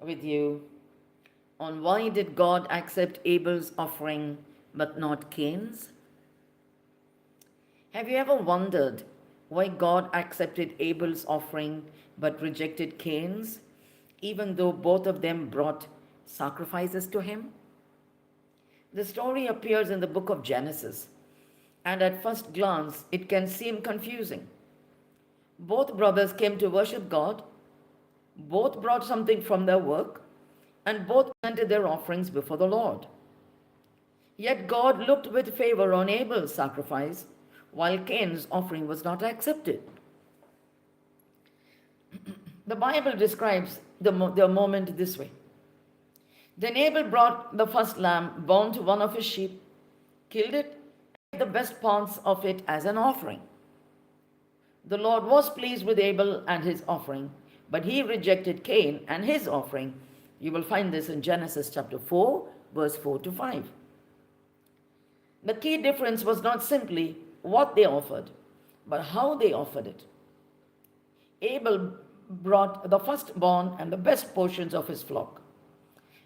with you on why did God accept Abel's offering but not Cain's? Have you ever wondered why God accepted Abel's offering but rejected Cain's, even though both of them brought sacrifices to him? The story appears in the book of Genesis, and at first glance it can seem confusing. Both brothers came to worship God, both brought something from their work, and both presented their offerings before the Lord. Yet God looked with favor on Abel's sacrifice, while Cain's offering was not accepted. The Bible describes the moment this way. Then Abel brought the first lamb, bound to one of his sheep, killed it, and gave the best parts of it as an offering. The Lord was pleased with Abel and his offering, but he rejected Cain and his offering. You will find this in Genesis chapter 4, verse 4 to 5. The key difference was not simply what they offered, but how they offered it. Abel brought the firstborn and the best portions of his flock.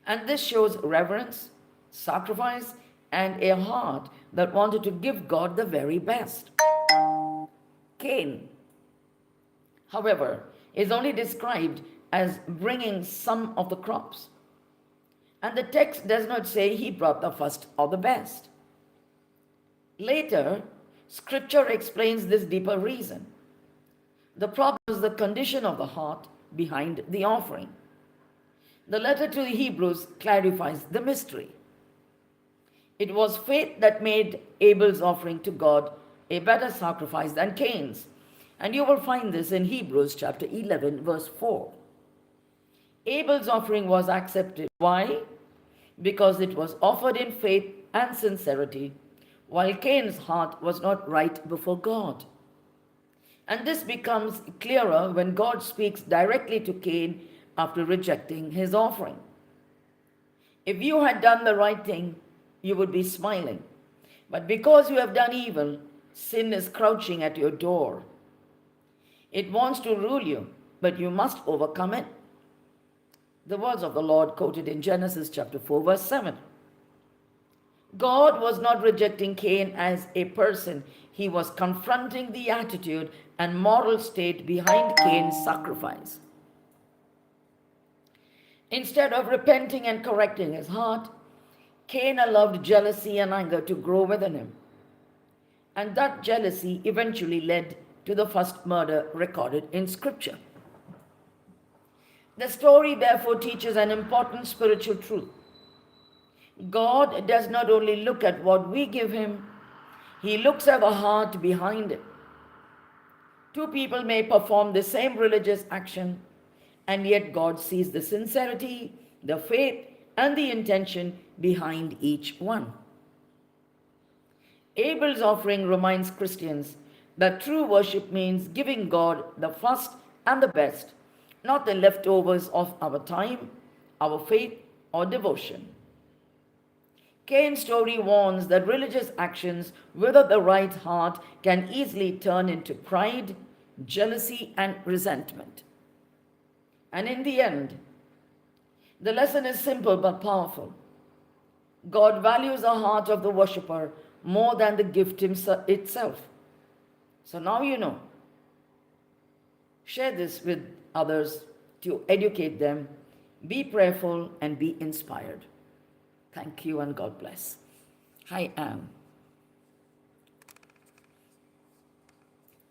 And this shows reverence, sacrifice, and a heart that wanted to give God the very best. Cain, however, is only described as bringing some of the crops. And the text does not say he brought the first or the best. Later, Scripture explains this deeper reason. The problem is the condition of the heart behind the offering. The letter to the Hebrews clarifies the mystery. It was faith that made Abel's offering to God a better sacrifice than Cain's. And you will find this in Hebrews chapter 11, verse 4. Abel's offering was accepted. Why? Because it was offered in faith and sincerity, while Cain's heart was not right before God. And this becomes clearer when God speaks directly to Cain after rejecting his offering. If you had done the right thing, you would be smiling. But because you have done evil, sin is crouching at your door. It wants to rule you, but you must overcome it. The words of the Lord quoted in Genesis chapter 4, verse 7. God was not rejecting Cain as a person. He was confronting the attitude and moral state behind Cain's sacrifice. Instead of repenting and correcting his heart, Cain allowed jealousy and anger to grow within him. And that jealousy eventually led to the first murder recorded in Scripture. The story therefore teaches an important spiritual truth. God does not only look at what we give him, he looks at the heart behind it. Two people may perform the same religious action, and yet God sees the sincerity, the faith, and the intention behind each one. Abel's offering reminds Christians that true worship means giving God the first and the best, not the leftovers of our time, our faith, or devotion. Cain's story warns that religious actions without the right heart can easily turn into pride, jealousy, and resentment. And in the end, the lesson is simple but powerful. God values the heart of the worshiper more than the gift itself. So now you know. Share this with others to educate them. Be prayerful and be inspired. Thank you and God bless. I am.